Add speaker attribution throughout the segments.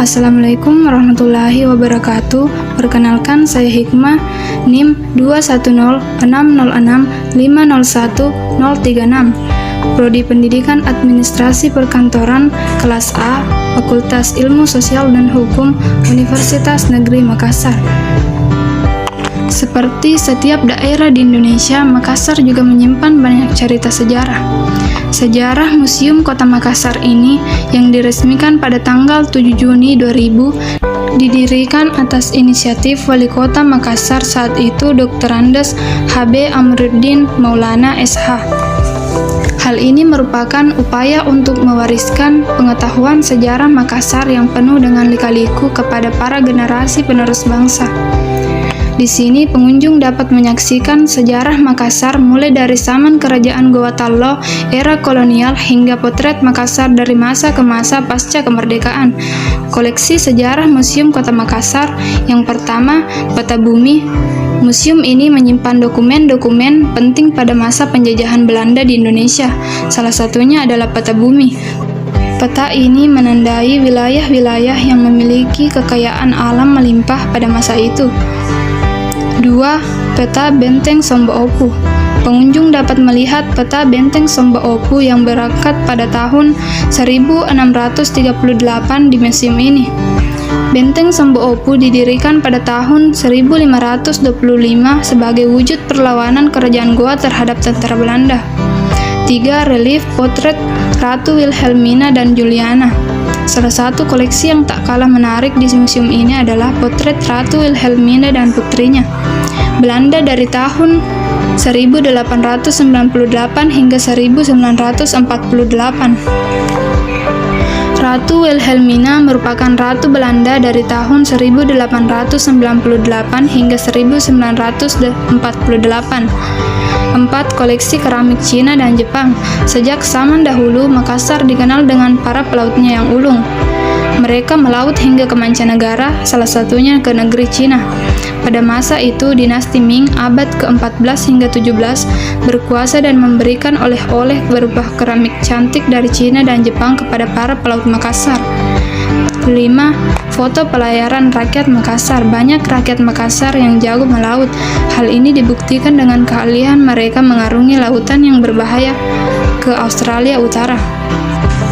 Speaker 1: Assalamualaikum warahmatullahi wabarakatuh. Perkenalkan, saya Hikmah, NIM 21060650136, Prodi Pendidikan Administrasi Perkantoran, kelas A, Fakultas Ilmu Sosial dan Hukum, Universitas Negeri Makassar. Seperti setiap daerah di Indonesia, Makassar juga menyimpan banyak cerita sejarah. Sejarah Museum Kota Makassar ini yang diresmikan pada tanggal 7 Juni 2000 didirikan atas inisiatif Wali Kota Makassar saat itu Dr. Andes H.B. Amruddin Maulana SH. Hal ini merupakan upaya untuk mewariskan pengetahuan sejarah Makassar yang penuh dengan lika-liku kepada para generasi penerus bangsa. Di sini pengunjung dapat menyaksikan sejarah Makassar mulai dari zaman Kerajaan Gowatalo, era kolonial hingga potret Makassar dari masa ke masa pasca kemerdekaan. Koleksi sejarah Museum Kota Makassar yang pertama, Peta Bumi. Museum ini menyimpan dokumen-dokumen penting pada masa penjajahan Belanda di Indonesia. Salah satunya adalah Peta Bumi. Peta ini menandai wilayah-wilayah yang memiliki kekayaan alam melimpah pada masa itu. 2. Peta Benteng Somba-Opu. Pengunjung dapat melihat peta Benteng Somba-Opu yang berangkat pada tahun 1638 di museum ini. Benteng Somba-Opu didirikan pada tahun 1525 sebagai wujud perlawanan Kerajaan Goa terhadap tentara Belanda. 3. Relief potret Ratu Wilhelmina dan Juliana. Salah satu koleksi yang tak kalah menarik di museum ini adalah potret Ratu Wilhelmina dan putrinya. Belanda dari tahun 1898 hingga 1948. Ratu Wilhelmina merupakan ratu Belanda dari tahun 1898 hingga 1948. 4. Koleksi keramik Cina dan Jepang. Sejak zaman dahulu, Makassar dikenal dengan para pelautnya yang ulung. Mereka melaut hingga ke mancanegara, salah satunya ke negeri Cina. Pada masa itu, dinasti Ming abad ke-14 hingga 17 berkuasa dan memberikan oleh-oleh berupa keramik cantik dari Cina dan Jepang kepada para pelaut Makassar. 5. Foto pelayaran rakyat Makassar. Banyak rakyat Makassar yang jago melaut. Hal ini dibuktikan dengan keahlian mereka mengarungi lautan yang berbahaya ke Australia Utara.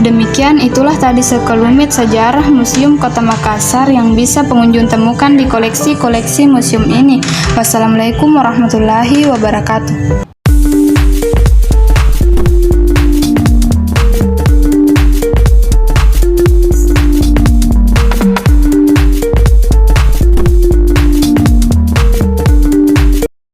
Speaker 1: Demikian, itulah tadi sekelumit sejarah Museum Kota Makassar yang bisa pengunjung temukan di koleksi-koleksi museum ini. Wassalamualaikum warahmatullahi wabarakatuh.